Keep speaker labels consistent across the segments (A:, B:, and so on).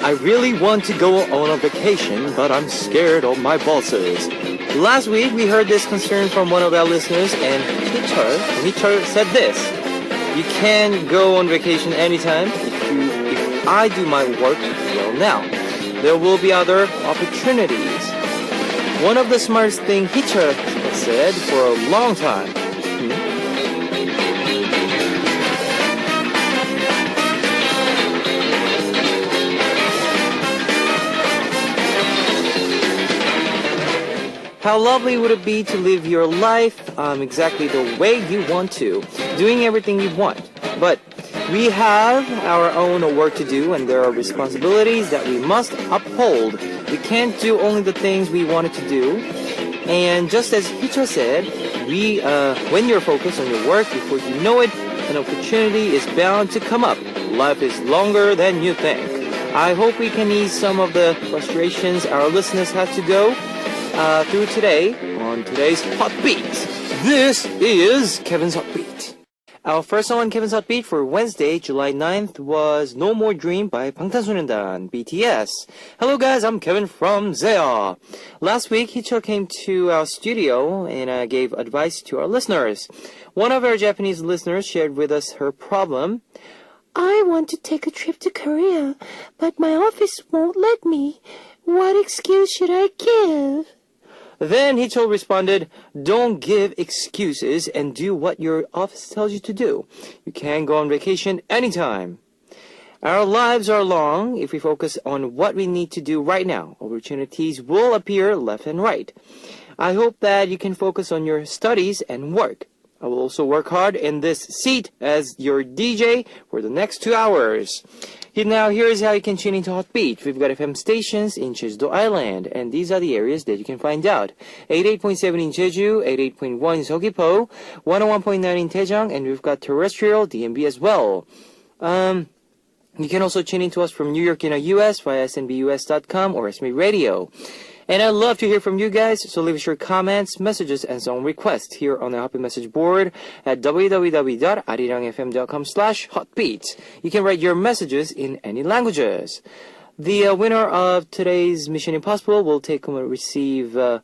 A: I really want to go on a vacation, but I'm scared of my bosses. Last week, we heard this concern from one of our listeners, and Hichar said this. You can go on vacation anytime if I do my work well now. There will be other opportunities. One of the smartest things Hichar said for a long time. How lovely would it be to live your life exactly the way you want to, doing everything you want. But we have our own work to do, and there are responsibilities that we must uphold. We can't do only the things we wanted to do. And just as Hicha said, when you're focused on your work, before you know it, an opportunity is bound to come up. Life is longer than you think. I hope we can ease some of the frustrations our listeners have to go through today on today's Hot Beat. This is Kevin's Hot Beat. Our first song on Kevin's Hot Beat for Wednesday, July 9th was No More Dream by 방탄소년단, BTS. Hello guys, I'm Kevin from Zea. Last week, Hicho came to our studio and gave advice to our listeners. One of our Japanese listeners shared with us her problem.
B: I want to take a trip to Korea, but my office won't let me. What excuse should I give?
A: Then Hicho responded, don't give excuses and do what your office tells you to do. You can go on vacation anytime. Our lives are long. If we focus on what we need to do right now, opportunities will appear left and right. I hope that you can focus on your studies and work. I will also work hard in this seat as your DJ for the next 2 hours. Now, here's how you can tune into Hot Beat. We've got FM stations in Jeju-do Island, and these are the areas that you can find out. 88.7 in Jeju, 88.1 in Seogwipo, 101.9 in Daejeong, and we've got terrestrial DMB as well. You can also tune into us from New York in the US via snbus.com or SB Radio. And I'd love to hear from you guys, so leave us your comments, messages, and song requests here on the Happy Message board at www.arirangfm.com/hotbeat. You can write your messages in any languages. The winner of today's Mission Impossible will take home and receive a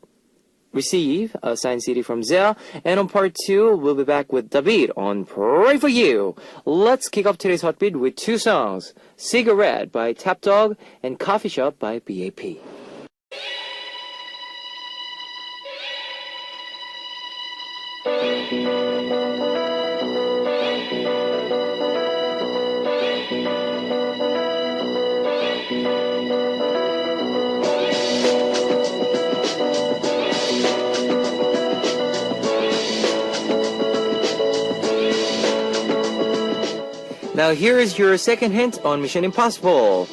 A: signed CD from Zea. And on part 2, we'll be back with David on Pray For You. Let's kick off today's Hot Beat with 2 songs, Cigarette by Tap Dog and Coffee Shop by BAP. Now here is your second hint on Mission Impossible.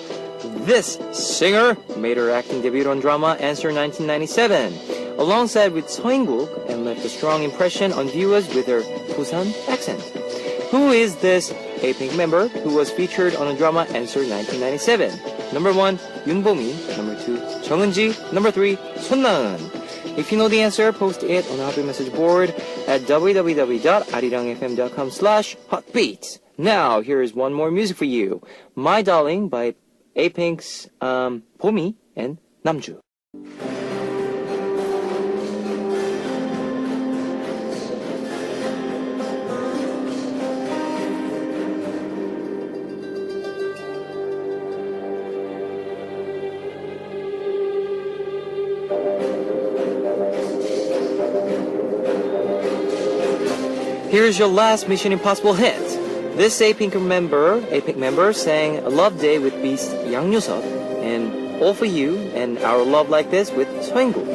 A: This singer made her acting debut on drama Answer 1997, alongside with Seo In-guk, and left a strong impression on viewers with her Busan accent. Who is this A-Pink member who was featured on the drama Answer 1997? Number 1, Yoon Bo-mi. Number 2, Jung Eun-ji. Number 3, Son Na-eun. If you know the answer, post it on the Happy Message board at www.arirangfm.com/hotbeat. Now, here is one more music for you. My Darling by A-Pink's Bomi and Namju. Here's your last Mission Impossible hint. This A-Pink member sang Love Day with Beast Yang Nyo-seop and All For You and Our Love Like This with Seo In-guk.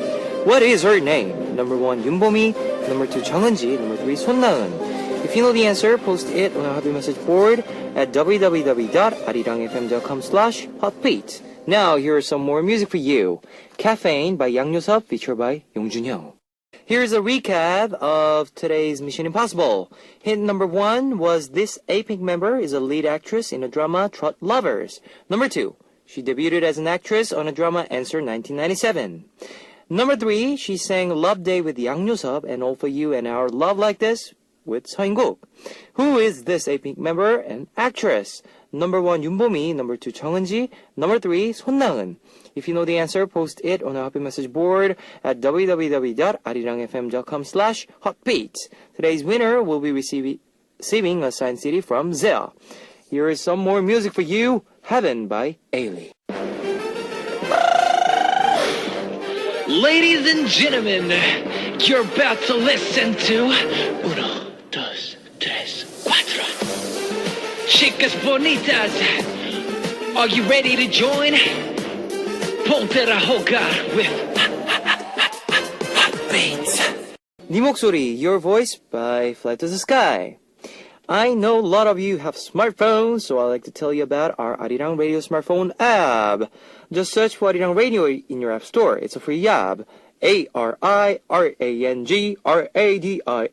A: What is her name? Number 1, Yoon Bo-mi. Number 2, Jung Eun-ji. Number 3, Son Na-eun. If you know the answer, post it on our Happy Message board at www.arirangfm.com/hotbeat. Now, here is some more music for you. Caffeine by Yang Nyo-seop, featured by Yong Jun-hyung. Here's a recap of today's Mission Impossible. Hint number 1 was this A-Pink member is a lead actress in the drama Trot Lovers. Number 2, she debuted as an actress on a drama Answer 1997. Number 3, she sang Love Day with Yang Nyo-seop and All For You and Our Love Like This with Seo In-guk. Who is this A-Pink member and actress? Number 1, 윤보미. Number 2, 정은지. Number 3, 손나은. If you know the answer, post it on our happy message board at www.arirangfm.com/hotbeat. Today's winner will be receiving a signed CD from Zea. Here is some more music for you, Heaven by Ailey.
C: Ladies and gentlemen, you're about to listen to Uno, Dos, Tres, Cuatro. Chicas bonitas, are you ready to join? Ponte a jugar with Hot Beats.
A: 네 목소리, Your Voice by Fly to the Sky. I know a lot of you have smartphones, so I'd like to tell you about our Arirang Radio smartphone app. Just search for Arirang Radio in your app store. It's a free app. ARIRANGRADIO.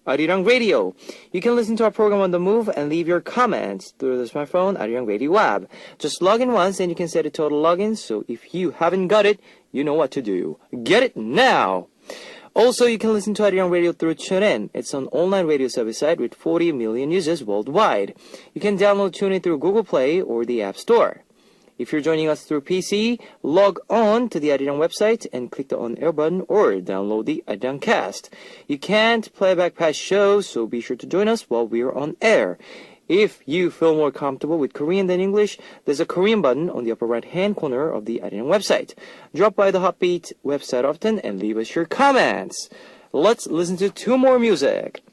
A: Arirang Radio. You can listen to our program on the move and leave your comments through the smartphone Arirang Radio app. Just log in once and you can set a total login, so if you haven't got it, you know what to do. Get it now! Also, you can listen to Arirang Radio through TuneIn. It's an online radio service site with 40 million users worldwide. You can download TuneIn through Google Play or the App Store. If you're joining us through PC, log on to the Arirang website and click the on-air button or download the Arirang cast. You can't play back past shows, so be sure to join us while we're on air. If you feel more comfortable with Korean than English, there's a Korean button on the upper right-hand corner of the Arirang website. Drop by the Hotbeat website often and leave us your comments. Let's listen to 2 more music.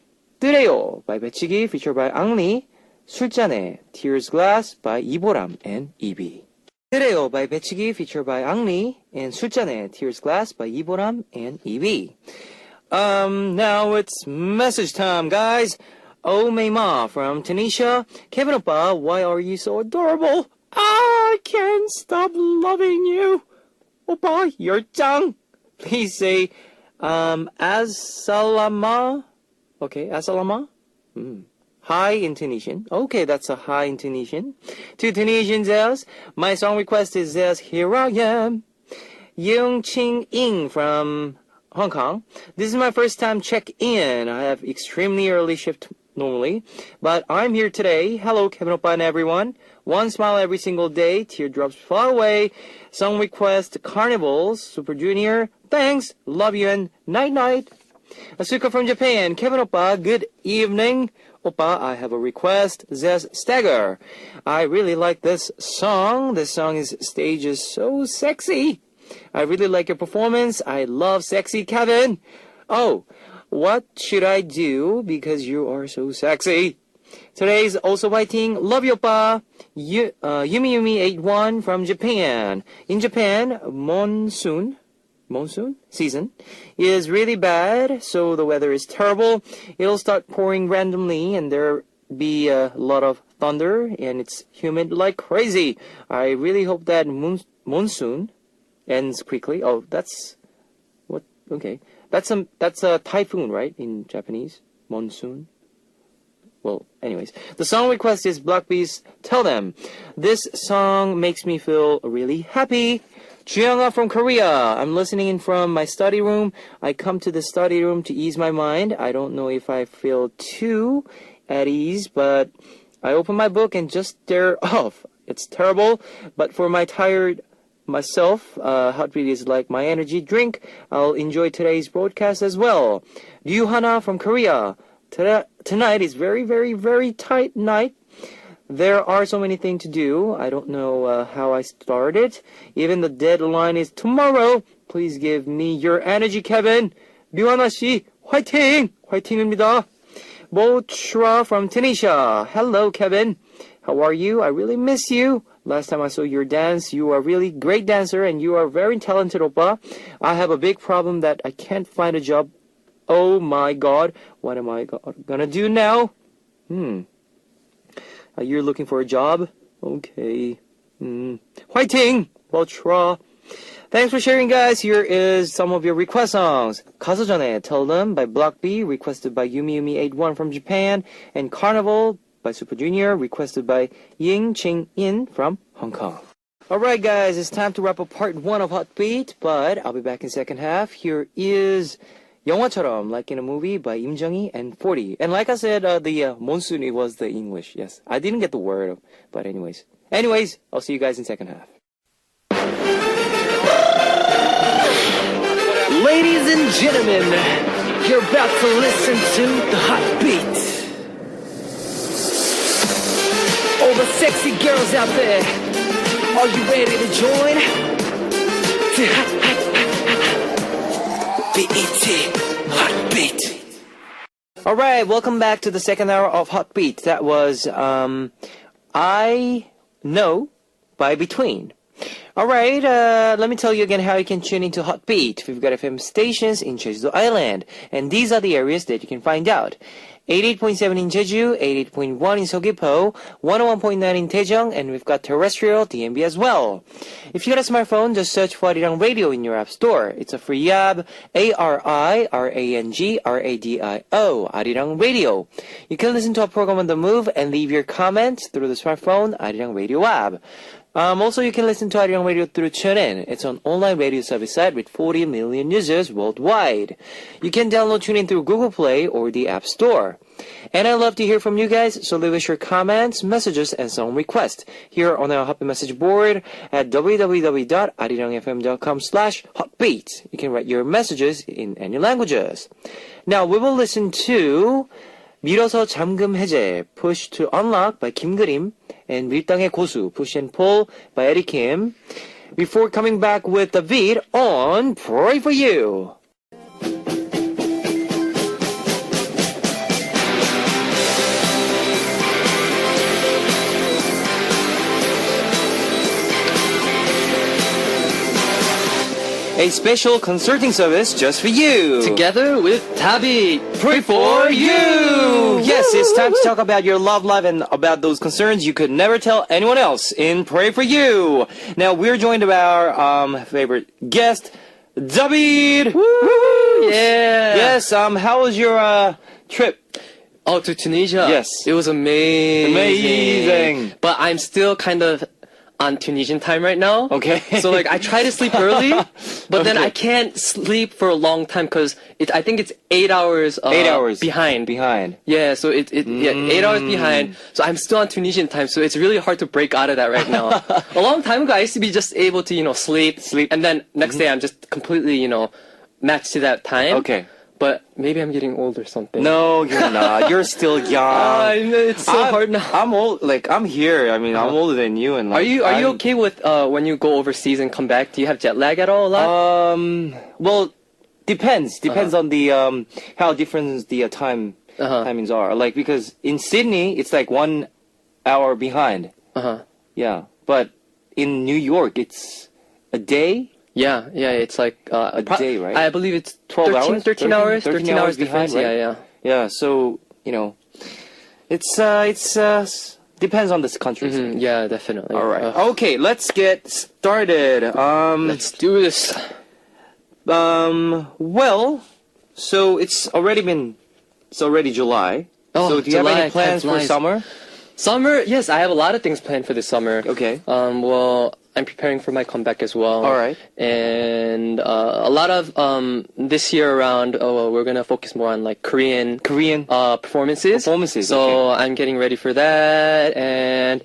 A: 뜨래요 by 배치기 featured by 앙리, 술잔에 Tears Glass by 이보람 and 이비. 뜨래요 by 배치기 featured by 앙리 and 술잔에 Tears Glass by 이보람 and 이비. Now it's message time, guys. Oh, Mayma from Tunisia. Kevin Oppa, why are you so adorable? I can't stop loving you. Oppa, you're 짱. Please say, As-salama. Okay, As-salama. Hi in Tunisian. Okay, that's a hi in Tunisian. To Tunisians, as my song request is as Here I Am. Yung Ching Ing from Hong Kong. This is my first time check-in. I have extremely early shift normally, but I'm here today. Hello, Kevin Oppa and everyone. One smile every single day, teardrops fly away. Song request, Carnivals, Super Junior. Thanks, love you, and night-night. Asuka from Japan. Kevin Oppa, good evening. Oppa, I have a request. Zez Stagger. I really like this song. This song is stage is so sexy. I really like your performance. I love sexy Kevin. Oh, what should I do because you are so sexy? Today's also writing, love you, Oppa. Yumi81 from Japan. In Japan, monsoon season is really bad, so the weather is terrible. It'll start pouring randomly and there'll be a lot of thunder and it's humid like crazy. I really hope that monsoon ends quickly. Oh, that's what? Okay. That's a typhoon, right, in Japanese? Monsoon? Well, anyways. The song request is Blackbee's Tell Them. This song makes me feel really happy. Juyanga from Korea. I'm listening in from my study room. I come to the study room to ease my mind. I don't know if I feel too at ease, but I open my book and just stare off. It's terrible, but for my tired myself, Hotbeat is like my energy drink. I'll enjoy today's broadcast as well. Ryu Hana from Korea. Tonight is very, very, very tight night. There are so many things to do. I don't know how I started. Even the deadline is tomorrow. Please give me your energy, Kevin. 류하나 씨, 화이팅! 화이팅입니다. Bochra from Tunisia. Hello, Kevin. How are you? I really miss you. Last time I saw your dance, you are a really great dancer and you are very talented, Oppa. I have a big problem that I can't find a job. Oh my god, what am I gonna do now? You're looking for a job? Okay. 화이팅! Bochra. Thanks for sharing, guys. Here is some of your request songs. 가서 전에 Tell Them by Block B, requested by Yumi81 from Japan, and Carnival by Super Junior, requested by Ying Ching In from Hong Kong. Alright guys, it's time to wrap up part 1 of Hot Beat, but I'll be back in second half. Here is 영화처럼, like in a movie by Im Jung-hee and 40. And like I said, the monsoon was the English. Yes, I didn't get the word, but anyways. I'll see you guys in second half.
C: Ladies and gentlemen, you're about to listen to the Hot Beat. All the sexy girls out there, are you ready to join? The Hot Beat.
A: All right, welcome back to the second hour of Hot Beat. That was I Know by Between. All right, let me tell you again how you can tune into Hot Beat. We've got FM stations in Jeju Island, and these are the areas that you can find out. 88.7 in Jeju, 88.1 in Seogwipo, 101.9 in Daejeong, and we've got terrestrial DMB as well. If you got a smartphone, just search for Arirang Radio in your app store. It's a free app, ARIRANGRADIO, Arirang Radio. You can listen to our program on the move and leave your comments through the smartphone Arirang Radio app. Also, you can listen to Arirang Radio through TuneIn. It's an online radio service site with 40 million users worldwide. You can download TuneIn through Google Play or the App Store. And I love to hear from you guys, so leave us your comments, messages, and song requests here on our Happy Message board at www.arirangfm.com/hotbeat. You can write your messages in any languages. Now, we will listen to 밀어서 잠금 해제, Push to Unlock by 김그림, and 밀당의 고수, Push and Pull by Eddie Kim, before coming back with the beat on Pray For You. A special concerting service just for you.
D: Together with Tabi,
A: Pray for you! Yes, it's time to talk about your love life and about those concerns you could never tell anyone else in Pray for You. Now, we're joined by our favorite guest, David!
D: Woo! Yeah!
A: Yes, how was your trip?
D: Oh, to Tunisia?
A: Yes.
D: It was amazing.
A: Amazing.
D: But I'm still kind of on Tunisian time right now.
A: Okay.
D: So like I try to sleep early, but then
A: Okay.
D: I can't sleep for a long time because I think it's 8 hours.
A: 8 hours.
D: behind.
A: Yeah,
D: so yeah, 8 hours behind. So I'm still on Tunisian time, so it's really hard to break out of that right now. A long time ago, I used to be just able to sleep, and then next day I'm just completely matched to that time.
A: Okay.
D: But maybe I'm getting old or something.
A: No, you're not. You're still young.
D: It's so hard now.
A: I'm old. Like, I'm here. I mean, I'm older than you. And
D: Are
A: like,
D: you okay with when you go overseas and come back? Do you have jet lag at all a lot?
A: Well, depends. Depends on the how different the timings are. Like, because in Sydney it's like 1 hour behind. Yeah, but in New York it's a day.
D: Yeah, it's like
A: A day, right?
D: I believe it's
A: 12 hours?
D: 13 hours. 13 hours
A: behind,
D: difference.
A: right?
D: Yeah.
A: Yeah, so it's depends on this country.
D: Yeah, definitely.
A: All right. Okay, let's get started.
D: Let's do this.
A: Well, so it's already July.
D: Oh,
A: so do you have
D: July,
A: any plans
D: time
A: for
D: flies.
A: summer?
D: Summer, yes, I have a lot of things planned for this summer.
A: Okay.
D: Well, I'm preparing for my comeback as well.
A: All right.
D: And a lot of this year around, we're gonna focus more on like Korean performances. So I'm getting ready for that, and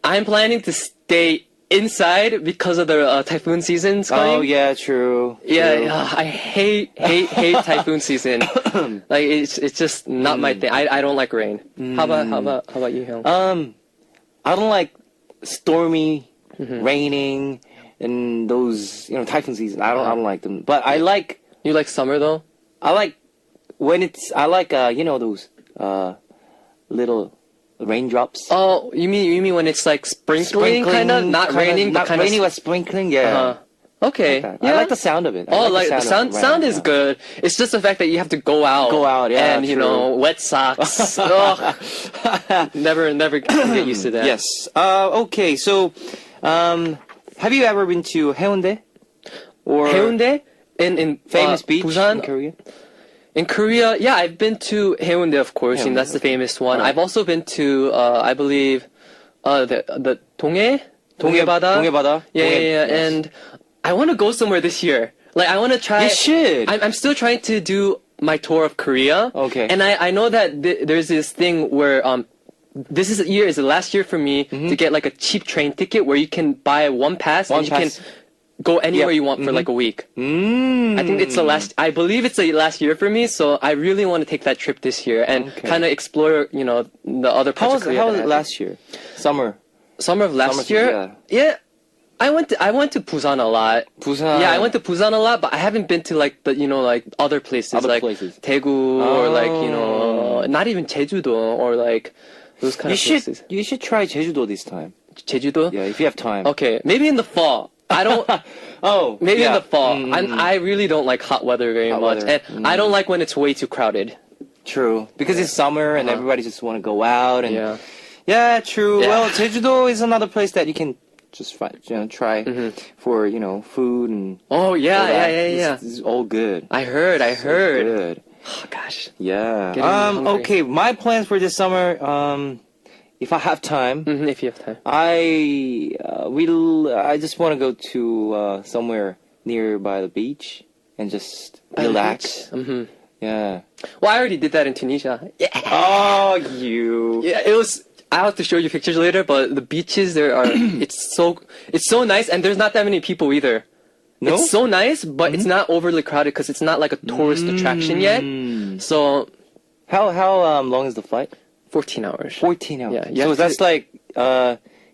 D: I'm planning to stay inside because of the typhoon seasons coming.
A: Oh yeah, true.
D: Yeah, I hate typhoon season. Like it's just not my thing. I don't like rain. How about you, Hyung?
A: I don't like stormy, raining, and those typhoon season. I don't like them. But I like.
D: You like summer though?
A: I like when it's. I like those little raindrops.
D: Oh, you mean when it's like sprinkling kind of, not raining, but
A: not
D: kind
A: raining,
D: of
A: but sprinkling. Yeah.
D: Okay.
A: I
D: Yeah.
A: like the sound of it.
D: Oh, like the sound.
A: of it.
D: Sound is good. It's just the fact that you have to go out.
A: Yeah,
D: And
A: true.
D: wet socks. Ugh. Never can get used to that.
A: Yes. Okay. So, have you ever been to Haeundae? Or
D: Haeundae in
A: famous beach
D: Busan
A: in Korea?
D: In Korea, yeah, I've been to Haeundae, of course, and
A: Haeundae,
D: that's the famous one.
A: Alright.
D: I've also been to, I believe, the 동해바다.
A: 동해바다.
D: Yeah,
A: Yes.
D: and I want to go somewhere this year. Like, I want to try.
A: You should.
D: I'm still trying to do my tour of Korea.
A: Okay.
D: And I know that there's this thing where this is the last year for me to get like a cheap train ticket where you can buy one pass and you can go anywhere you want for like a week. I think it's I believe it's the last year for me, so I really want to take that trip this year and kind of explore, you know, the other parts of Korea.
A: How was it last year? Summer
D: of last year? Yeah. I went to Busan a lot.
A: Busan.
D: Yeah, I went to Busan a lot, but I haven't been to like the, you know, like other places like Daegu or like, you know, not even Jeju-do or like those kind of places.
A: You should try Jeju-do this time.
D: Jeju-do?
A: Yeah, if you have time.
D: Okay, maybe in the fall. I don't. Maybe in the fall. I really don't like hot weather very much, and I don't like when it's way too crowded.
A: True, because it's summer and everybody just want to go out and.
D: Yeah,
A: true.
D: Yeah.
A: Well, Jeju-do is another place that you can just try for food and.
D: Oh yeah,
A: all that.
D: yeah.
A: This is all good.
D: I heard.
A: Good.
D: Oh gosh.
A: Yeah.
D: Getting hungry.
A: Okay, my plans for this summer. If I have time,
D: If you have time.
A: I just want to go to somewhere nearby the beach and just relax. Yeah.
D: Well, I already did that in Tunisia. Yeah.
A: Oh, you.
D: Yeah, it was. I'll have to show you pictures later, but the beaches there are. it's so nice, and there's not that many people either.
A: No?
D: It's so nice, but it's not overly crowded because it's not like a tourist attraction yet. So.
A: How long is the flight?
D: 14 hours.
A: 14 hours.
D: Yeah.
A: So that's like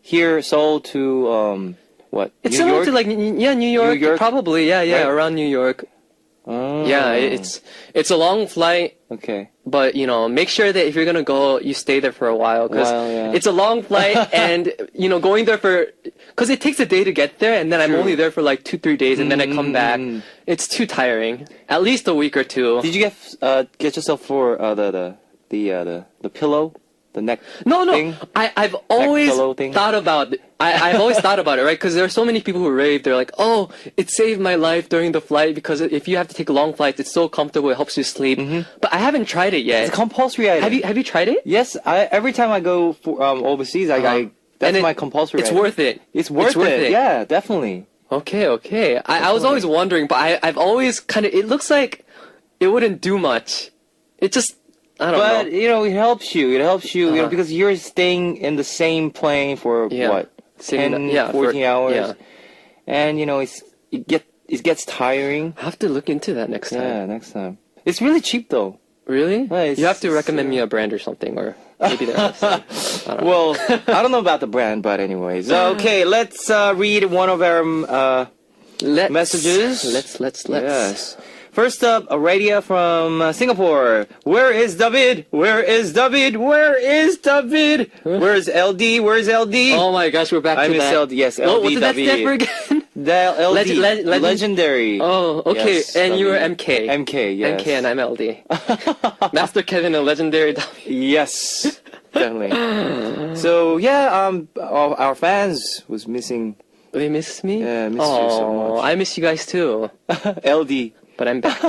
A: here Seoul to what?
D: It's
A: New
D: similar
A: York?
D: to like New York.
A: York?
D: Probably. Yeah,
A: Right?
D: around New York.
A: Oh.
D: Yeah, it's a long flight.
A: Okay.
D: But, you know, make sure that if you're going to go, you stay there for a while. Because it's a long flight and, you know, going there because it takes a day to get there and then I'm only there for like 2-3 days and then I come back. It's too tiring. At least a week or two.
A: Did you get yourself for the pillow? The neck thing?
D: I've always
A: pillow thing?
D: thought about it. I've always thought about it, right? Because there are so many people who rave. They're like, oh, it saved my life during the flight because if you have to take long flights, it's so comfortable. It helps you sleep. But I haven't tried it yet.
A: It's a compulsory item.
D: Have you tried it?
A: Yes. Every time I go for, overseas, that's my compulsory
D: It's
A: item.
D: worth it.
A: It's worth it. Yeah, definitely.
D: Okay. I was always wondering, but I've always kind of, it looks like it wouldn't do much. It just, I don't know.
A: But, you know, it helps you. It helps you, you know, because you're staying in the same plane for what? 10, 14 hours.
D: Yeah.
A: And, you know, it gets tiring.
D: I have to look into that next time.
A: Yeah, next time. It's really cheap, though.
D: Really?
A: Yeah,
D: you have to recommend me a brand or something, or maybe there is. I don't know.
A: Well, I don't know about the brand, but anyways. Okay, let's read one of our messages.
D: Let's.
A: Yes. First up, a radio from Singapore. Where is David? Where is David? Where is David? Where's LD? Where's LD?
D: Oh my gosh, we're back
A: I
D: to
A: miss
D: that.
A: LD. Yes, LD.
D: What did that
A: David.
D: stand for again?
A: The LD. Legendary.
D: Oh, okay.
A: Yes,
D: and you were
A: David.
D: MK.
A: MK, yes.
D: MK and I'm LD. Master Kevin and Legendary David.
A: Yes, definitely. So yeah, our fans was missing.
D: They miss me?
A: Yeah, miss you so much.
D: I miss you guys too.
A: LD.
D: But I'm back.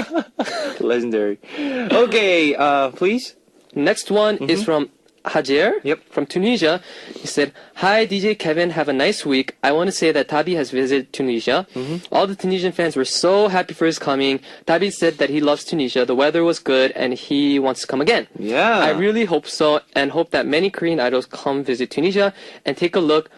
A: Legendary. Okay, please.
D: Next one is from Hajer from Tunisia. He said, "Hi DJ Kevin, have a nice week. I want to say that Tabi has visited Tunisia. All the Tunisian fans were so happy for his coming. Tabi said that he loves Tunisia. The weather was good and he wants to come again.
A: Yeah.
D: I really hope so and hope that many Korean idols come visit Tunisia and take a look.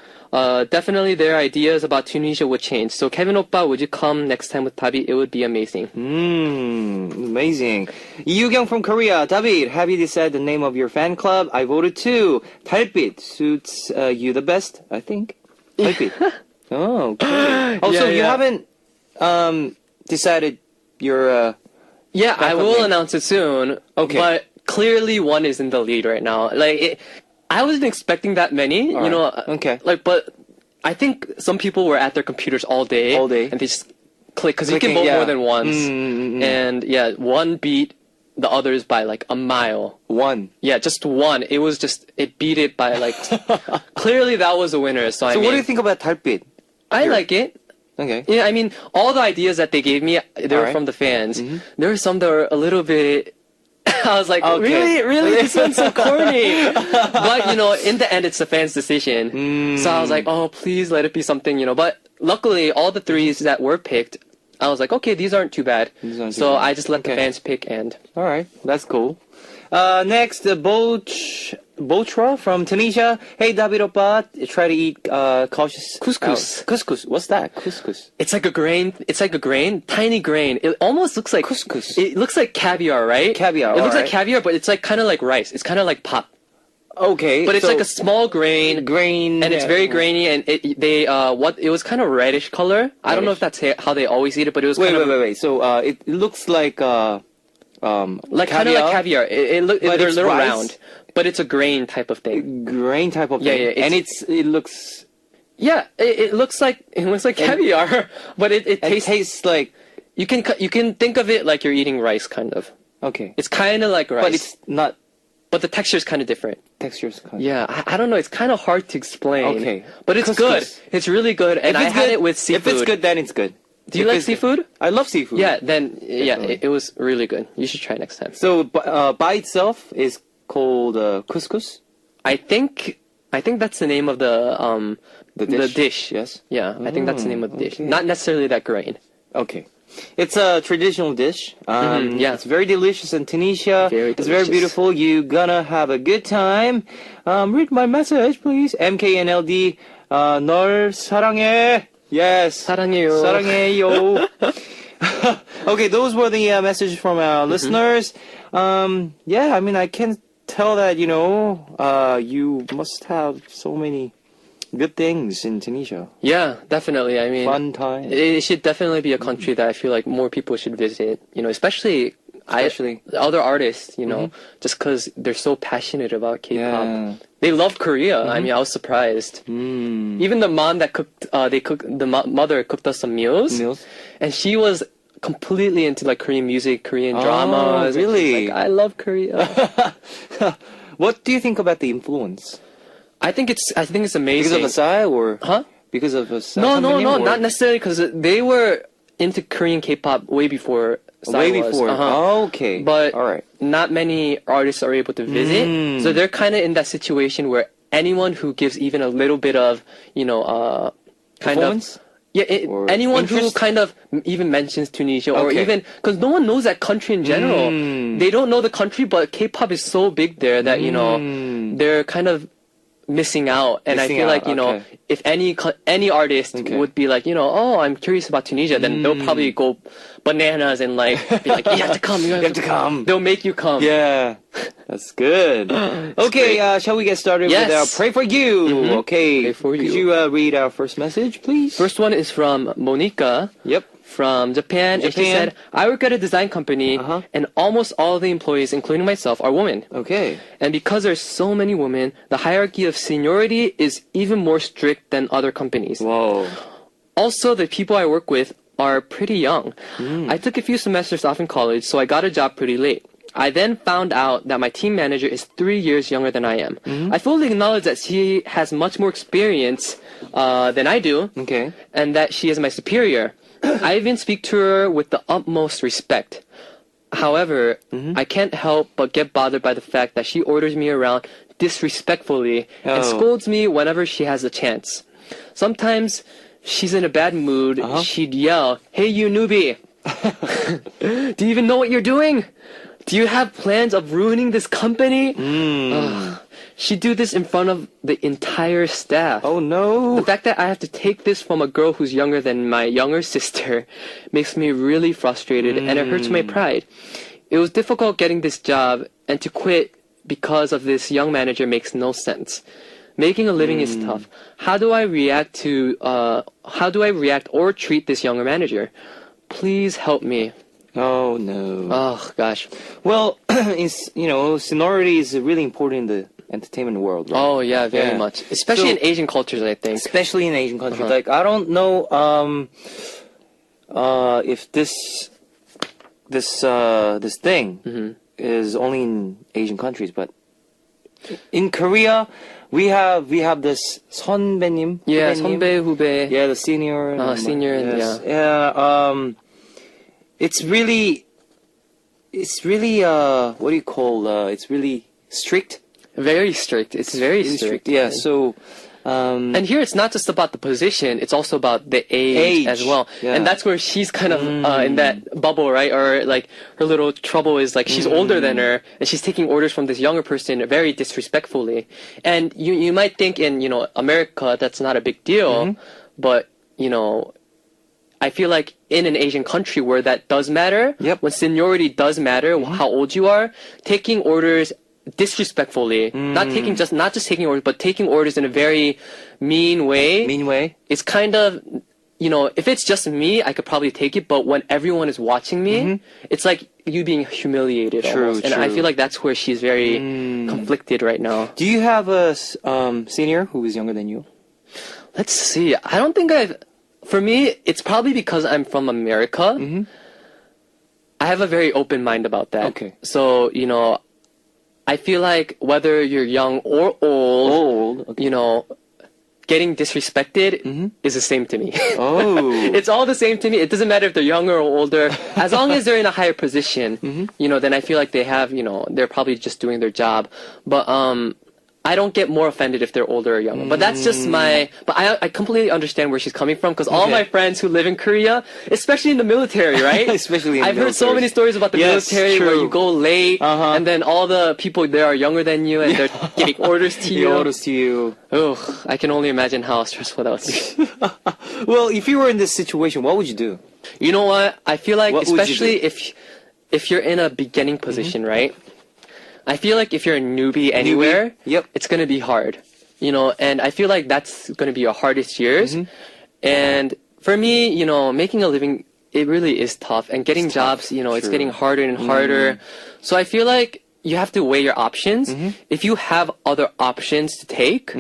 D: Definitely their ideas about Tunisia would change. So Kevin Oppa, would you come next time with Tabi? It would be amazing."
A: Amazing. Yoo-kyung from Korea. David, have you decided the name of your fan club? I voted too. 달빛 suits you the best, I think. 달빛. Oh, okay. Oh, so you haven't decided your
D: Yeah, I
A: club
D: will
A: name.
D: announce it soon.
A: Okay.
D: But clearly one is in the lead right now. I wasn't expecting that many, you know.
A: Okay.
D: But I think some people were at their computers all day.
A: All day.
D: And they just click, because you can
A: Clicking,
D: vote more than once. And yeah, one beat the others by like a mile.
A: one.
D: Yeah, just one. It beat it by like, clearly that was a winner. So
A: So what do you think about 달빛?
D: I like it.
A: Okay.
D: Yeah, I mean, all the ideas that they gave me, they were
A: Alright.
D: from the fans. There were some that were a little bit... I was like,
A: Okay.
D: really? This one's so corny. But, you know, in the end, it's the fans' decision. So I was like, oh, please let it be something, you know. But luckily, all the threes that were picked, I was like, okay, these aren't too bad.
A: These aren't too
D: So
A: bad.
D: I just let the
A: Okay.
D: fans pick, and
A: All right, that's cool. Next, Bochra from Tunisia. Hey, David Oppa, try to eat cautious
D: Couscous.
A: Couscous. What's that? Couscous.
D: it's like a grain. It's like a grain, tiny grain. It almost looks like
A: Couscous.
D: It looks like caviar, right?
A: Caviar,
D: It looks like
A: alright.
D: caviar, but it's like kind of like rice. It's kind of like pop,
A: Okay,
D: but it's
A: so
D: like a small grain.
A: grain,
D: And it's
A: yeah.
D: very grainy, and it was kind of reddish color. I don't know if that's how they always eat it, but it was
A: Wait,
D: kind of
A: wait. So it looks like
D: like kind of like caviar.
A: But
D: They're a
A: it's
D: little
A: rice?
D: round, but it's a grain type of thing.
A: grain type of
D: Yeah,
A: thing.
D: yeah,
A: and it looks
D: Yeah, it looks like caviar, but it tastes.
A: tastes like
D: You can think of it like you're eating rice, kind of.
A: okay,
D: It's kind of like rice,
A: but it's not
D: but the texture is kind of different.
A: textures.
D: Yeah, I don't know. It's kind of hard to explain.
A: Okay.
D: but it's
A: Couscous.
D: good. It's really good, and
A: If
D: I
A: it's
D: had
A: good-
D: it with seafood.
A: If it's good, then it's good.
D: Do you
A: If
D: like
A: it's good-
D: seafood?
A: I love seafood.
D: Yeah, then yeah,
A: Definitely.
D: it was really good. You should try next time.
A: So by itself is called couscous.
D: I think that's the name of the dish.
A: Yes.
D: Yeah, I think that's the name of the dish.
A: okay.
D: Not necessarily that grain.
A: Okay. It's a traditional dish.
D: yeah.
A: It's very delicious in Tunisia.
D: Very
A: It's very
D: delicious.
A: beautiful. You're gonna have a good time. Read my message, please. MKNLD, 널 사랑해. Yes.
D: 사랑해요.
A: 사랑해요. Okay, those were the messages from our listeners. Yeah, I mean, I can tell that, you must have so many good things in Tunisia.
D: Yeah, definitely. I mean,
A: Fun time.
D: it should definitely be a country that I feel like more people should visit. Especially other artists. Just because they're so passionate about K-pop.
A: Yeah.
D: They love Korea. I mean, I was surprised. Even the mom that mother cooked us some meals, and she was completely into like Korean music, Korean dramas. and she's
A: really?
D: like, I love Korea.
A: What do you think about the influence?
D: I think it's amazing.
A: Because of Asai or
D: Huh?
A: because of Asai?
D: No,
A: or-
D: not necessarily because they were into Korean K-pop way before.
A: Way
D: Psy was.
A: before.
D: Uh-huh.
A: Okay.
D: But
A: all right.
D: not many artists are able to visit, so they're kind of in that situation where anyone who gives even a little bit of, kind
A: Performance?
D: of. Yeah,
A: Or
D: anyone who
A: interest?
D: kind of even mentions Tunisia, or
A: Okay.
D: even because no one knows that country in general. They don't know the country, but K-pop is so big there that they're kind of missing out. And
A: Missing
D: I feel
A: out,
D: like
A: okay.
D: if any artist
A: Okay.
D: would be like, oh, I'm curious about Tunisia, then they'll probably go bananas and like be like, you have to come, you have
A: to come.
D: They'll make you come.
A: Yeah, that's good. Okay, shall we get started with our
D: Yes.
A: Pray For You? Okay,
D: Pray for
A: could
D: you.
A: you read our first message, please?
D: First one is from Monica.
A: Yep.
D: From Japan, and she
A: Japan.
D: said, I work at a design company,
A: Uh-huh.
D: and almost all the employees, including myself, are women.
A: Okay.
D: And because there's so many women, the hierarchy of seniority is even more strict than other companies.
A: Whoa.
D: Also, the people I work with are pretty young.
A: Hmm.
D: I took a few semesters off in college, so I got a job pretty late. I then found out that my team manager is 3 years younger than I am.
A: Hmm.
D: I fully acknowledge that she has much more experience than I do,
A: Okay.
D: and that she is my superior. I even speak to her with the utmost respect. However, I can't help but get bothered by the fact that she orders me around disrespectfully and
A: Oh.
D: scolds me whenever she has a chance. Sometimes she's in a bad mood. She'd yell, "Hey, you newbie! Do you even know what you're doing? Do you have plans of ruining this company?" Ugh. She'd do this in front of the entire staff.
A: Oh no.
D: The fact that I have to take this from a girl who's younger than my younger sister makes me really frustrated, and it hurts my pride. It was difficult getting this job, and to quit because of this young manager makes no sense. Making a living is tough. How do I react or treat this younger manager? Please help me.
A: Oh no.
D: Oh gosh.
A: Well, seniority is really important in the entertainment world, right?
D: Oh yeah, very
A: Yeah.
D: much. Especially
A: So-
D: in Asian cultures, I think.
A: Especially in Asian countries.
D: Uh-huh.
A: Like I don't know if this thing is only in Asian countries, but in Korea we have this 선배님.
D: Yeah,
A: 후배님.
D: 선배, 후배.
A: Yeah, the senior.
D: Senior and
A: yes. Yeah. It's really what do you call? It's really strict.
D: Very strict. It's very
A: Really
D: strict.
A: Yeah. So
D: And here it's not just about the position, it's also about the age as well.
A: Yeah.
D: And that's where she's kind of in that bubble, right? Or like her little trouble is like she's older than her and she's taking orders from this younger person very disrespectfully. And you might think in, America that's not a big deal, but, I feel like in an Asian country where that does matter, when seniority does matter, how old you are, taking orders disrespectfully, not just taking orders, but taking orders in a very mean way. It's kind of, if it's just me, I could probably take it, but when everyone is watching me, it's like you being humiliated almost. And I feel like that's where she's very conflicted right now.
A: Do you have a senior who is younger than you?
D: Let's see. I don't think for me, it's probably because I'm from America. I have a very open mind about that.
A: Okay.
D: So, I feel like whether you're young or old, getting disrespected is the same to me.
A: Oh.
D: It's all the same to me. It doesn't matter if they're younger or older. As long as they're in a higher position, then I feel like they have, they're probably just doing their job. But I don't get more offended if they're older or younger. But that's just but I completely understand where she's coming from because all my friends who live in Korea, especially in the military, right?
A: Especially in
D: I've
A: the
D: heard so
A: military.
D: many stories about the military where you go late and then all the people there are younger than you and they're giving orders to you.
A: Orders to you.
D: Oh, I can only imagine how stressful that would be.
A: Well, if you were in this situation, what would you do?
D: You know what? I feel like,
A: What would you
D: especially if you're in a beginning position, right? I feel like if you're a newbie anywhere, it's going to be hard, and I feel like that's going to be your hardest years. And for me, making a living, it really is tough. And getting jobs, it's getting harder and harder. So I feel like you have to weigh your options. If you have other options to take,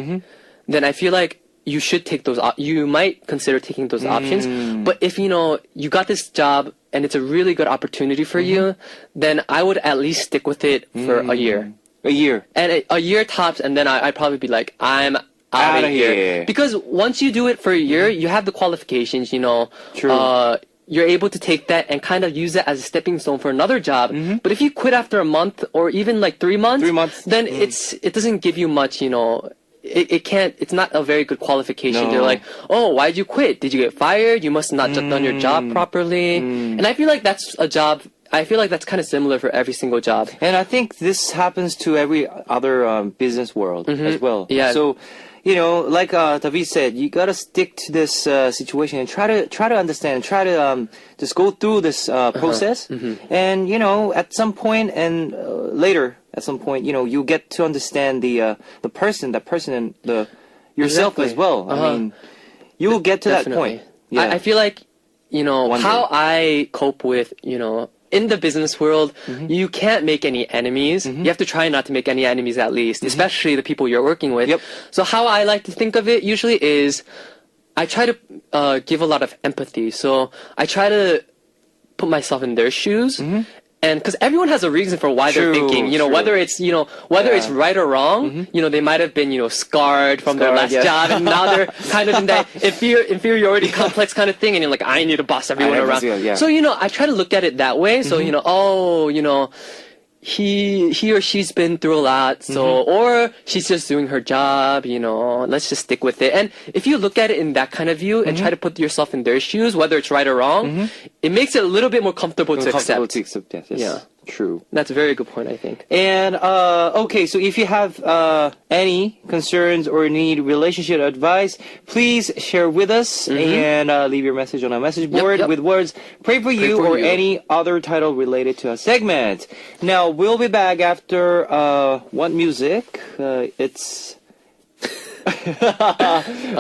D: then I feel like you should take those. You might consider taking those options. But if you got this job and it's a really good opportunity for you, then I would at least stick with it for a year.
A: A year.
D: And a year tops, and then I'd probably be like, I'm out of here. Because once you do it for a year, you have the qualifications,
A: True.
D: You're able to take that and kind of use it as a stepping stone for another job. But if you quit after a month or even like 3 months, then it doesn't give you much, it's not a very good qualification.
A: No.
D: They're like, oh, why'd you quit? Did you get fired? You must not have done your job properly. And I feel like that's kind of similar for every single job.
A: And I think this happens to every other business world as well.
D: Yeah.
A: So, like David said, you gotta stick to this situation and try to understand, try to just go through this process. And at some point and later, at some point, you get to understand the person and yourself as well. I mean, you will get to that point. Yeah.
D: I feel like how I cope with in the business world, you can't make any enemies. You have to try not to make any enemies at least, especially the people you're working with. So how I like to think of it usually is I try to give a lot of empathy. So I try to put myself in their shoes. And because everyone has a reason for why they're thinking, whether it's, it's right or wrong, they might have been, scarred from their last job and now they're kind of in that inferiority complex kind of thing. And you're like, I need to boss everyone around. So, I try to look at it that way. So, he or she's been through a lot, so or she's just doing her job, let's just stick with it. And if you look at it in that kind of view and try to put yourself in their shoes, whether it's right or wrong, it makes it a little bit more comfortable to accept.
A: Yes.
D: Yeah.
A: True.
D: That's a very good point, I think.
A: And okay, so if you have any concerns or need relationship advice, please share with us and leave your message on our message board with words "Pray for you" or any other title related to a segment. Now we'll be back after what music? It's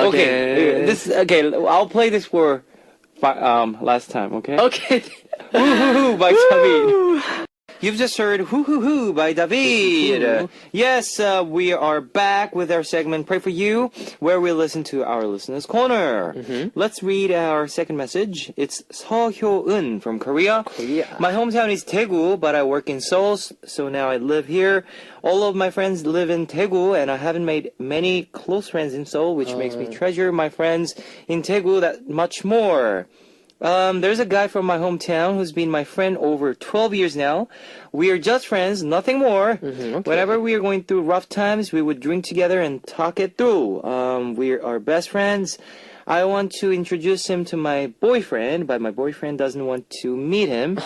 A: okay. I'll play this for last time. Okay.
D: Okay.
A: Hoo hoo hoo by David. You've just heard Hoo Hoo Hoo by David. Yes, we are back with our segment Pray For You, where we listen to our listeners' corner. Let's read our second message. It's Seo Hyo-eun from Korea. My hometown is Daegu, but I work in Seoul, so now I live here. All of my friends live in Daegu, and I haven't made many close friends in Seoul, which makes me treasure my friends in Daegu that much more. There's a guy from my hometown who's been my friend over 12 years now. We are just friends, nothing more.
D: Okay.
A: Whenever we are going through rough times, we would drink together and talk it through. We are best friends. I want to introduce him to my boyfriend, but my boyfriend doesn't want to meet him.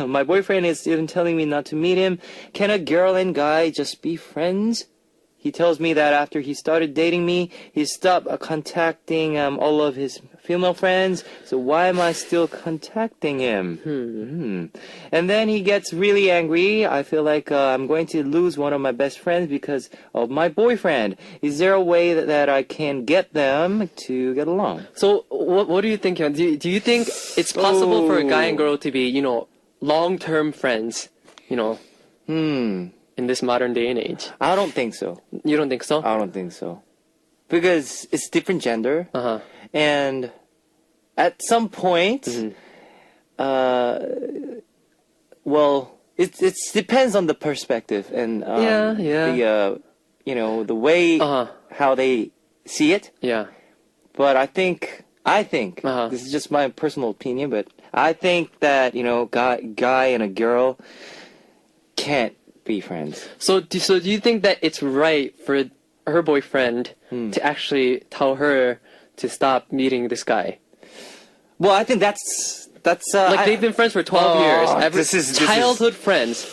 A: My boyfriend is even telling me not to meet him. Can a girl and guy just be friends? He tells me that after he started dating me, he stopped contacting all of his female friends. So why am I still contacting him? And then he gets really angry. I feel like I'm going to lose one of my best friends because of my boyfriend. Is there a way that I can get them to get along?
D: So what do you think? Hyun? Do you think it's possible for a guy and girl to be, long-term friends, in this modern day and age?
A: I don't think so.
D: You don't think so?
A: I don't think so. Because it's different gender.
D: Uh-huh.
A: And at some point, well, it depends on the perspective and the the way how they see it.
D: Yeah.
A: But I think this is just my personal opinion, but I think that guy and a girl can't be friends.
D: So do you think that it's right for her boyfriend to actually tell her to stop meeting this guy?
A: Well, I think that's
D: like they've been friends for 12 years.
A: This is
D: Childhood friends.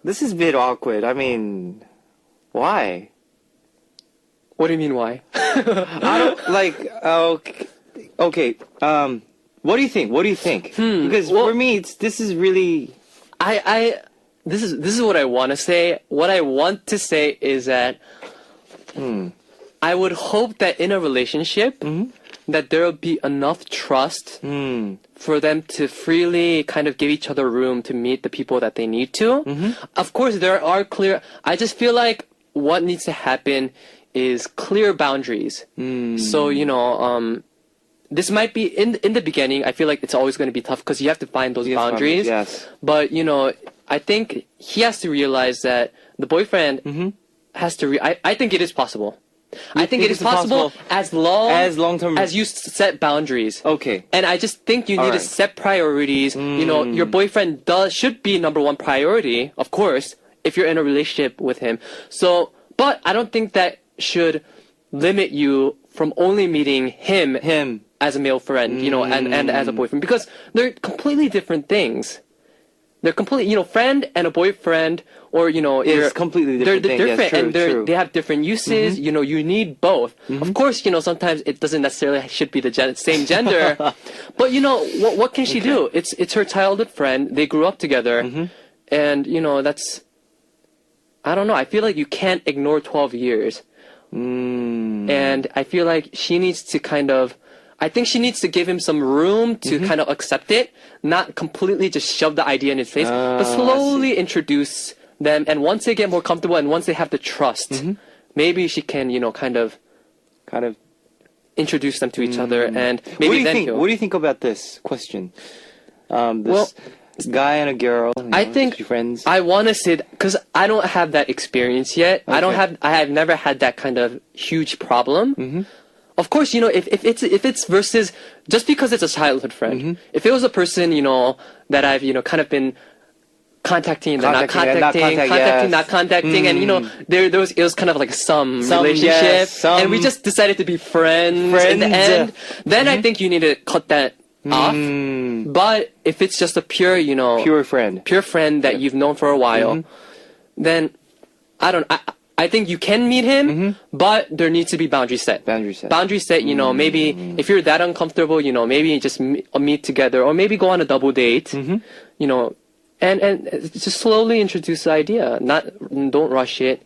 A: This is a bit awkward. I mean, why?
D: What do you mean, why?
A: I don't like. Okay. What do you think? Because for me, this is really.
D: This is what I want to say. What I want to say is that I would hope that in a relationship that there will be enough trust for them to freely kind of give each other room to meet the people that they need to. Of course, there are clear. I just feel like what needs to happen is clear boundaries. So this might be in the beginning. I feel like it's always going to be tough because you have to find those boundaries.
A: Yes.
D: But I think he has to realize that the boyfriend has to. I think it is possible. I think it is possible as long as you set boundaries.
A: Okay.
D: And I just think you need to set priorities. Your boyfriend should be number one priority, of course, if you're in a relationship with him. So, but I don't think that should limit you from only meeting him as a male friend, and as a boyfriend, because they're completely different things. They're completely, friend and a boyfriend, or
A: it's completely different.
D: They're different,
A: yes, true,
D: and they have different uses. You need both. Of course, sometimes it doesn't necessarily should be the same gender, but what can she do? It's her childhood friend. They grew up together, and that's. I don't know. I feel like you can't ignore 12 years, and I feel like she needs to kind of. I think she needs to give him some room to kind of accept it, not completely just shove the idea in his face, but slowly introduce them. And once they get more comfortable and once they have the trust, maybe she can, kind of introduce them to each other. And maybe
A: what do you think about this question? This guy and a girl.
D: I think
A: friends.
D: I want to say because I don't have that experience yet.
A: Okay.
D: I have never had that kind of huge problem. Of course, if it's versus just because it's a childhood friend. If it was a person, that I've, kind of been contacting and not contacting, and it was kind of like some relationship, and we just decided to be friends in the end. Then I think you need to cut that off. But if it's just a pure,
A: pure friend
D: that you've known for a while, then I think you can meet him, but there needs to be boundaries set. Maybe if you're that uncomfortable, maybe just meet together, or maybe go on a double date, and just slowly introduce the idea. Don't rush it,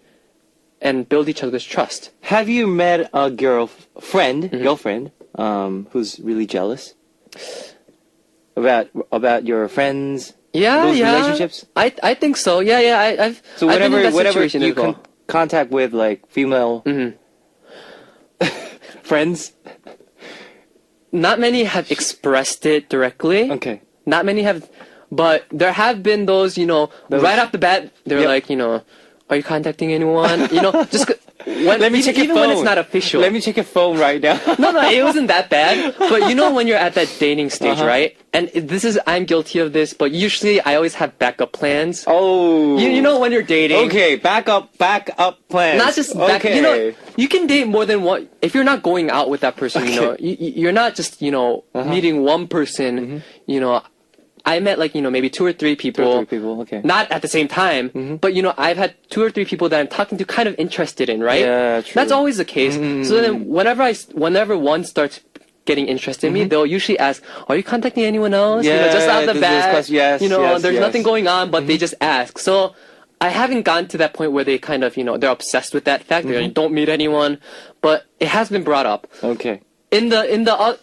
D: and build each other's trust.
A: Have you met a girlfriend, who's really jealous about your friends? Relationships?
D: I think so. Yeah. I've been in that situation
A: you
D: as well.
A: Contact with like female friends.
D: Not many have expressed it directly.
A: Okay.
D: Not many have, but there have been those, right off the bat, they're like, are you contacting anyone? Let me check even when it's not official.
A: Let me check your phone right now.
D: No, it wasn't that bad. But you know when you're at that dating stage, right? And I'm guilty of this, but usually I always have backup plans.
A: Oh.
D: You know when you're dating.
A: Okay, backup plans.
D: Not just back,
A: okay.
D: you know, you can date more than one. If you're not going out with that person, you know, you're not just, you know, meeting one person, you know. I met like, you know, maybe 2 or 3 people.
A: 2 or 3 people, okay.
D: Not at the same time, but you know, I've had 2 or 3 people that I'm talking to kind of interested in, right?
A: Yeah, true.
D: That's always the case. So then whenever one starts getting interested in me, they'll usually ask, are you contacting anyone else?
A: Yeah,
D: you know, just out the bat.
A: Yes,
D: you know,
A: yes,
D: there's
A: yes.
D: nothing going on, but they just ask. So I haven't gotten to that point where they kind of, you know, they're obsessed with that fact. They don't meet anyone, but it has been brought up.
A: Okay.
D: But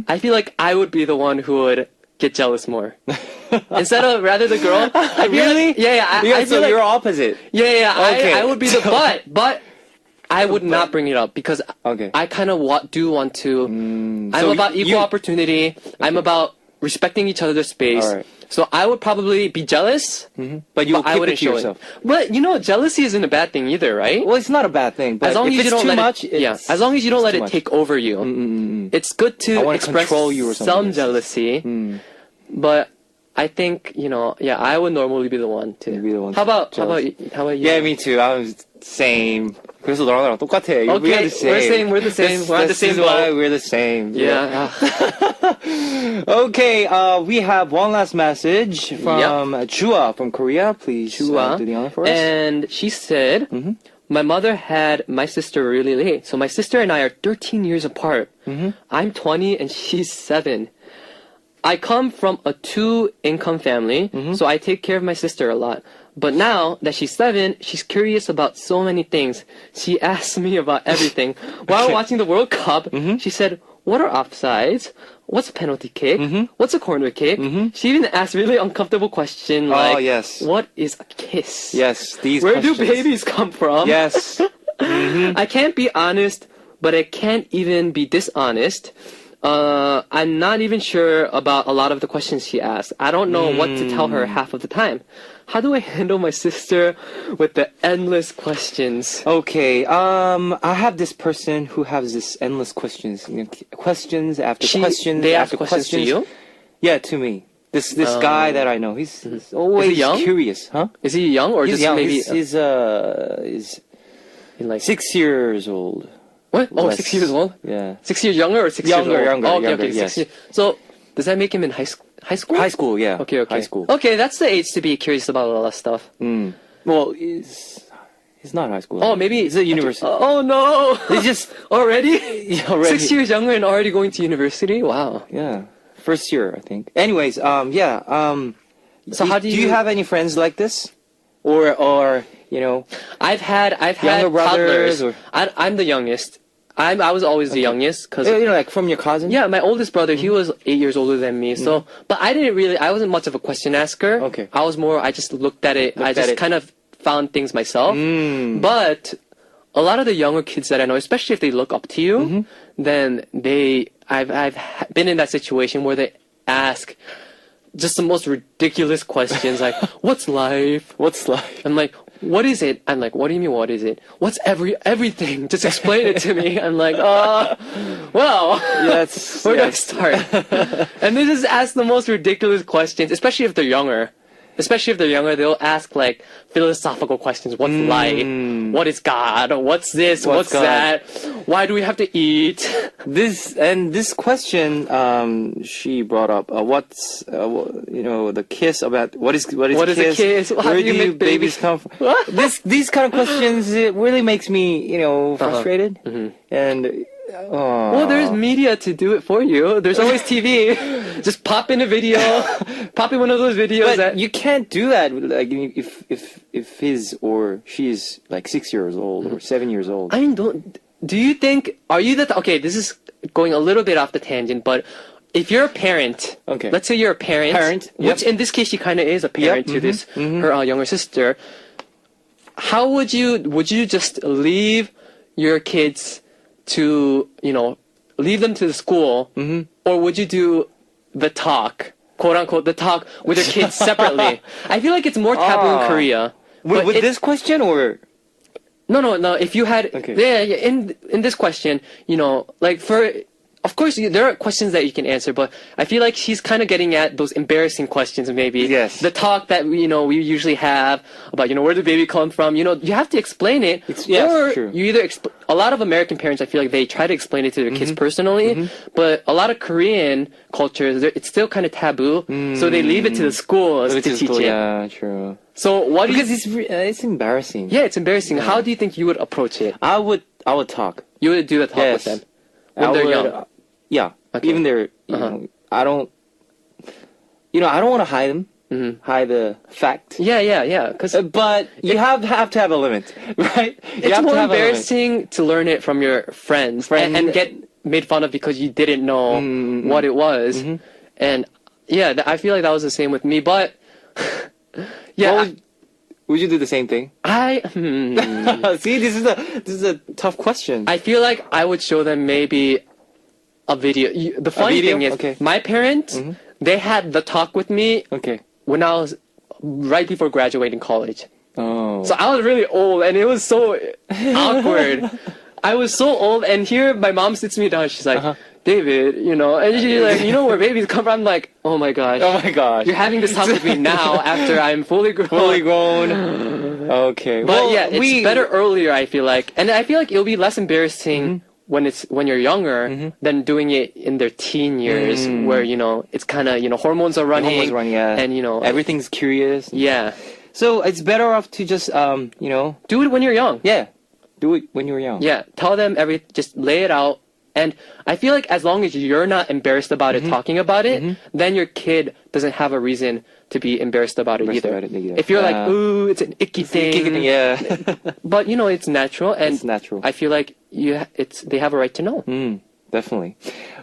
D: I feel like I would be the one who would get jealous more instead of rather the girl. I feel
A: Really?
D: Like, yeah. I
A: so
D: feel
A: you're
D: like,
A: opposite.
D: yeah.
A: Okay.
D: I would be the but I would not bring it up because
A: Okay.
D: I kind of do want to. I'm
A: so
D: about equal opportunity. I'm about respecting each other's space.
A: All right.
D: So I would probably be jealous,
A: But you
D: I
A: keep
D: wouldn't
A: it to
D: show
A: yourself.
D: it. But you know, jealousy isn't a bad thing either, right?
A: Well, it's not a bad thing, but
D: as long
A: if
D: as
A: it's
D: you don't
A: too
D: let
A: much,
D: it, as long as you don't let
A: too
D: it
A: much.
D: take over you. It's good
A: I
D: to
A: wanna
D: express
A: control you or something.
D: some jealousy, but I think, you know, yeah, I would normally be the one to.
A: You'd be the one
D: how about
A: jealous.
D: you?
A: Yeah, me too. I was same. 그래서 너랑 나랑 똑같아. We are
D: Okay,
A: the same.
D: we're the same. We're on the
A: This
D: same
A: is why
D: boat.
A: we're the same.
D: Yeah.
A: Okay, we have one last message from Chua from Korea. Please
D: Chua.
A: do the honor for us.
D: And she said, my mother had my sister really late. So my sister and I are 13 years apart. I'm 20 and she's 7. I come from a 2-income family, so I take care of my sister a lot. But now that she's 7, she's curious about so many things. She asks me about everything. While watching the World Cup, she said, what are offsides? What's a penalty kick? What's a corner kick? She even asked really uncomfortable questions like,
A: yes.
D: what is a kiss?
A: Yes, these
D: Where
A: questions.
D: do babies come from?
A: Yes.
D: I can't be honest, but I can't even be dishonest. I'm not even sure about a lot of the questions she asked. I don't know what to tell her half of the time. How do I handle my sister with the endless questions?
A: Okay, I have this person who has this endless questions, you know, questions after questions
D: They ask
A: after
D: questions to you?
A: Yeah, to me. This guy that I know, he's always
D: young?
A: curious, huh?
D: Is he young or
A: He's
D: just
A: young.
D: maybe
A: He's
D: in like
A: 6 years old.
D: what? Oh,
A: less.
D: 6 years old?
A: Yeah.
D: 6 years younger or 6
A: Younger,
D: years old?
A: younger,
D: Oh, okay,
A: younger,
D: okay. 6
A: yes.
D: years. So does that make him in high school?
A: High school, yeah.
D: Okay.
A: High school.
D: Okay, that's the age to be curious about a lot of stuff.
A: Well, he's not high school.
D: Oh, maybe
A: he's at university.
D: Oh no!
A: He's just
D: already?
A: already.
D: 6 years younger and already going to university? Wow.
A: Yeah, first year, I think. Anyways, yeah.
D: So how do
A: you
D: you
A: have any friends like this, or you know?
D: I've had
A: Younger brothers
D: toddlers. I'm the youngest. I was always the youngest because
A: You know, like from your cousin?
D: yeah, my oldest brother, he was 8 years older than me. So, but I wasn't much of a question asker.
A: Okay.
D: I just looked at it. I
A: at
D: just
A: it.
D: kind of found things myself. But a lot of the younger kids that I know, especially if they look up to you, then I've been in that situation where they ask just the most ridiculous questions like, what's life?
A: What's life?
D: I'm like, what is it? I'm like, what do you mean, what is it? What's everything? Just explain it to me. I'm like, well,
A: Yes.
D: where do I
A: yes.
D: start? And they just ask the most ridiculous questions, especially if they're younger. They'll ask like philosophical questions. What's life? What is God? What's this? What's
A: God?
D: that? Why do we have to eat?
A: This question, she brought up. What's you know, the kiss about what is
D: What is a kiss? How
A: Where
D: do you
A: do
D: make
A: babies come from?
D: What?
A: These kind of questions, it really makes me, you know, frustrated. And
D: Well, there's media to do it for you. There's always TV. Just pop in a video, pop in one of those videos
A: but
D: that
A: you can't do that. Like if his or she's like 6 years old or 7 years old.
D: I mean, do you think, are you okay, this is going a little bit off the tangent, but if you're a parent,
A: Okay.
D: let's say you're a parent, which
A: yep.
D: in this case she kind of is a parent to this, her younger sister, how would you just leave your kids to, you know, leave them to the school, or would you do the talk, quote unquote, the talk with your kids separately? I feel like it's more taboo in Korea.
A: With
D: but
A: this question or
D: No. If you had,
A: Okay.
D: yeah. In this question, like of course, there are questions that you can answer, but I feel like she's kind of getting at those embarrassing questions, maybe.
A: Yes.
D: The talk that we usually have about, where the baby come from. You have to explain it.
A: Yes,
D: or
A: true.
D: you either a lot of American parents, I feel like they try to explain it to their kids personally, but a lot of Korean cultures, it's still kind of taboo, so they leave it to the schools to teach it.
A: Yeah, true.
D: So what do you?
A: Because it's embarrassing.
D: Yeah, it's embarrassing. How do you think you would approach it?
A: I would talk.
D: You would do the talk with
A: Yes.
D: them when they're young.
A: Yeah.
D: Okay.
A: Even they're, I don't want to hide them, hide the fact.
D: Yeah. Because
A: But you have to have a limit, right? You
D: it's
A: have
D: more
A: to have a limit.
D: embarrassing to learn it from your friends and get made fun of because you didn't know what it was. And yeah, I feel like that was the same with me. But yeah,
A: Would you do the same thing?
D: I
A: See, this is a tough question.
D: I feel like I would show them maybe a video. The funny
A: video?
D: thing is,
A: Okay.
D: my parents, they had the talk with me
A: Okay.
D: when I was right before graduating college.
A: Oh.
D: So I was really old, and it was so awkward. I was so old, and here my mom sits me down. She's like, David, and she's like, where babies come from? I'm like, oh my gosh.
A: Oh my gosh.
D: You're having this talk with me now after I'm fully grown.
A: fully grown. Okay.
D: But
A: well,
D: yeah, it's better earlier, I feel like. And I feel like it'll be less embarrassing when you're younger than doing it in their teen years where, it's kind of, hormones are running.
A: Hormones running, yeah.
D: And,
A: everything's curious.
D: yeah.
A: So it's better off to just,
D: Do it when you're young.
A: yeah, do it when you're young.
D: Yeah. Tell them just lay it out. And I feel like as long as you're not embarrassed about it, talking about it, then your kid doesn't have a reason to be embarrassed about it either. If you're like, ooh, it's an icky thing.
A: Yeah.
D: But, it's natural. And
A: It's natural.
D: I feel like they have a right to know.
A: Definitely.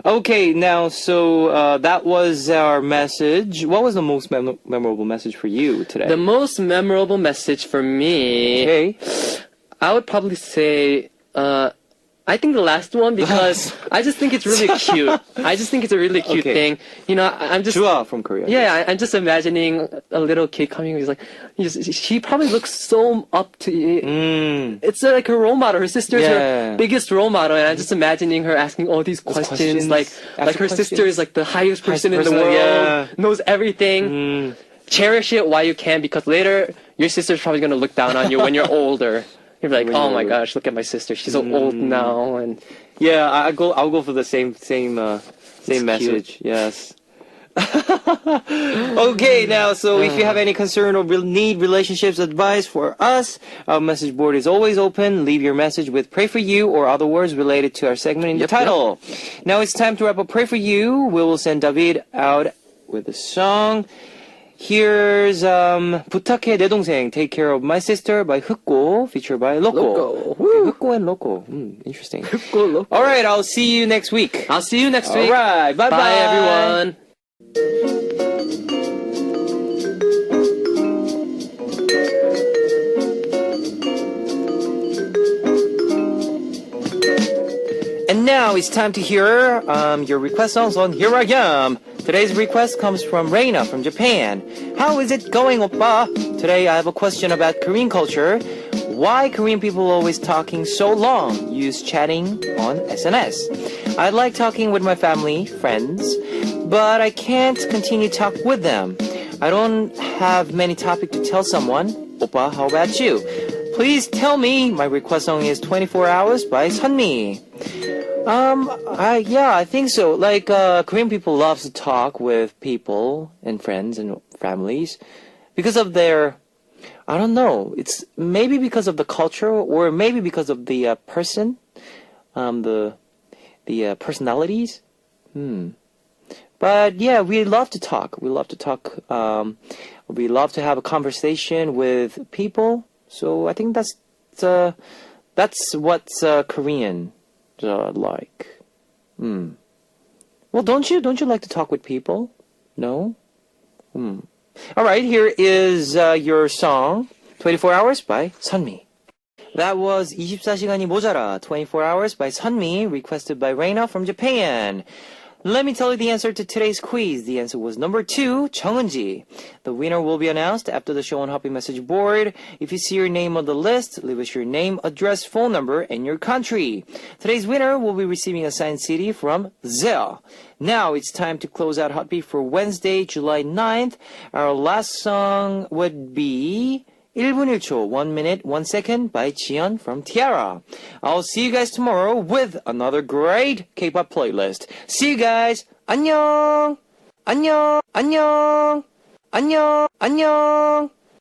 A: Okay, now, so that was our message. What was the most memorable message for you today?
D: The most memorable message for me,
A: Okay.
D: I would probably say, I think the last one because I just think it's really cute. I just think it's a really cute
A: Okay.
D: thing. I'm just
A: Jua from Korea.
D: yeah. I'm just imagining a little kid coming. He's like, she probably looks so up to you. It's like her role model. Her sister's
A: Yeah.
D: her biggest role model, and I'm just imagining her asking all these questions. Like her sister is like the highest person in the
A: person,
D: world,
A: yeah.
D: knows everything. Cherish it while you can, because later your sister's probably gonna look down on you when you're older. You're like,
A: When
D: oh
A: you're
D: my
A: older.
D: gosh, look at my sister. She's so old now, and
A: Yeah, I'll go for the same
D: cute.
A: message. Yes. Okay, now, so if you have any concern or need relationships advice for us, our message board is always open. Leave your message with Pray For You or other words related to our segment in the title. Now it's time to wrap up Pray For You. We will send David out with a song. Here's 부탁해 내 동생 Take Care of My Sister by 흑고 featured by Loco.
D: Loco.
A: Okay, 흑고 and Loco. Interesting. All right, I'll see you next week.
D: I'll see you next
A: All
D: week.
A: right, bye
D: Bye, everyone.
A: And now it's time to hear your request songs on Here I Am. Today's request comes from Reina from Japan. How is it going, oppa? Today I have a question about Korean culture. Why Korean people always talking so long? Use chatting on SNS. I like talking with my family, friends, but I can't continue talk with them. I don't have many topics to tell someone. Oppa, how about you? Please tell me. My request song is 24 Hours by Sunmi. I think so. Like, Korean people love to talk with people and friends and families because of their, I don't know, it's maybe because of the culture or maybe because of the person, the personalities. But yeah, we love to talk. We love to talk. We love to have a conversation with people. So I think that's what's Korean like. Well, don't you like to talk with people? No? All right, here is your song 24 Hours by Sunmi. That was 24시간이 모자라 24 Hours by Sunmi, requested by Reina from Japan. Let me tell you the answer to today's quiz. The answer was number 2, 정은지. The winner will be announced after the show on Happy Message board. If you see your name on the list, leave us your name, address, phone number, and your country. Today's winner will be receiving a signed CD from Zell. Now it's time to close out Hotbeat for Wednesday, July 9th. Our last song would be 1분 1초, 1 minute, 1 second by Jiyeon from Tiara. I'll see you guys tomorrow with another great K-pop playlist. See you guys. 안녕. 안녕. 안녕. 안녕. 안녕.